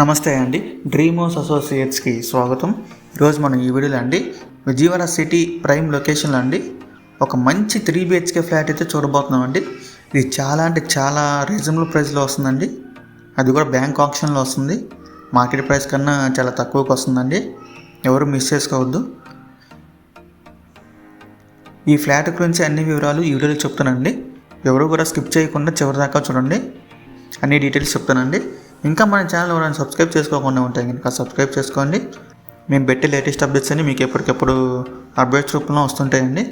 నమస్తే అండి, dream house అసోసియేట్స్కి స్వాగతం. ఈరోజు మనం ఈ వీడియోలో అండి విజయవాడ సిటీ ప్రైమ్ లొకేషన్లో అండి ఒక మంచి 3 BHK ఫ్లాట్ అయితే చూడబోతున్నాం అండి. ఇది చాలా రీజనబుల్ ప్రైస్లో వస్తుందండి. అది కూడా బ్యాంక్ ఆప్షన్లో వస్తుంది. మార్కెట్ ప్రైస్ కన్నా చాలా తక్కువకి వస్తుందండి. ఎవరు మిస్ చేసుకోవద్దు. ఈ ఫ్లాట్ గురించి అన్ని వివరాలు ఈ వీడియోలో చెప్తానండి. ఎవరు కూడా స్కిప్ చేయకుండా చివరి దాకా చూడండి. అన్ని డీటెయిల్స్ చెప్తానండి. ఇంకా మన ఛానల్ ఎవరైనా సబ్స్క్రైబ్ చేసుకోకుండా ఉంటాయి కనుక సబ్స్క్రైబ్ చేసుకోండి. మేము పెట్టే లేటెస్ట్ అప్డేట్స్ అన్ని మీకు ఎప్పటికప్పుడు అప్డేట్స్ రూపంలో వస్తుంటాయండి.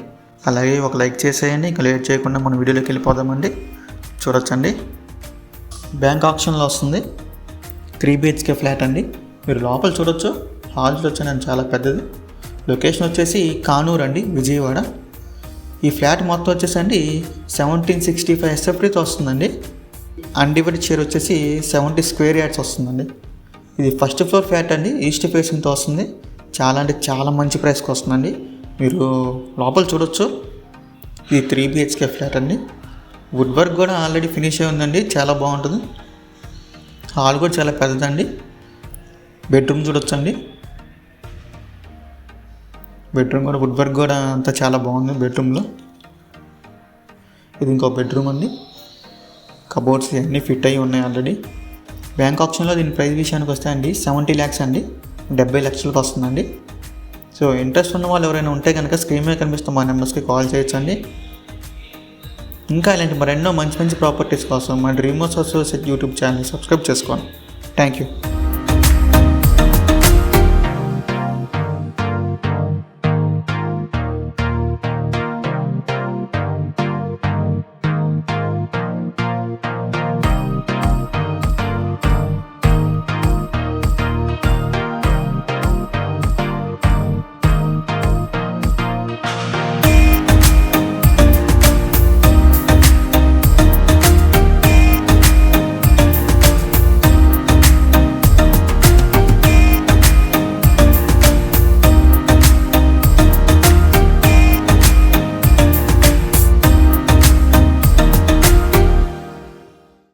అలాగే ఒక లైక్ చేసేయండి. ఇంకా లేట్ చేయకుండా మన వీడియోలోకి వెళ్ళిపోదామండి. చూడొచ్చండి, బ్యాంక్ ఆప్షన్లో వస్తుంది. 3 BHK ఫ్లాట్ అండి. మీరు లోపల చూడొచ్చు. హాల్ చూడొచ్చు, చాలా పెద్దది. లొకేషన్ వచ్చేసి కానూరు అండి, విజయవాడ. ఈ ఫ్లాట్ మొత్తం వచ్చేసి అండి 1765 SFTతో వస్తుందండి. అన్డివైడెడ్ షేర్ వచ్చేసి 70 స్క్వేర్ యార్డ్స్ వస్తుందండి. ఇది ఫస్ట్ ఫ్లోర్ ఫ్లాట్ అండి, ఈస్ట్ ఫేసింగ్తో వస్తుంది. చాలా మంచి ప్రైస్కి వస్తుందండి. మీరు లోపల చూడొచ్చు. ఇది 3 BHK ఫ్లాట్ అండి. వుడ్ వర్క్ కూడా ఆల్రెడీ ఫినిష్ అయి ఉందండి, చాలా బాగుంటుంది. హాల్ కూడా చాలా పెద్దదండి. బెడ్రూమ్ చూడొచ్చండి. బెడ్రూమ్ కూడా వుడ్ వర్క్ కూడా అంతా చాలా బాగుంది బెడ్రూమ్లో. ఇది ఇంకో బెడ్రూమ్ అండి. కబోర్డ్స్ అన్నీ ఫిట్ అయ్యి ఉన్నాయి ఆల్రెడీ. బ్యాంక్ ఆప్షన్లో దీని ప్రైస్ విషయానికి వస్తే అండి 70 lakhs అండి, 70 లక్షలకు వస్తుందండి. సో ఇంట్రెస్ట్ ఉన్న వాళ్ళు ఎవరైనా ఉంటే కనుక స్క్రీన్ మీద కనిపిస్తున్న మా నెంబర్స్కి కాల్ చేయొచ్చండి. ఇంకా ఇలాంటి మరెన్నో మంచి ప్రాపర్టీస్ కోసం మా డ్రీమ్ హౌస్ అసోసియేట్ యూట్యూబ్ ఛానల్ని సబ్స్క్రైబ్ చేసుకోండి. Thank you.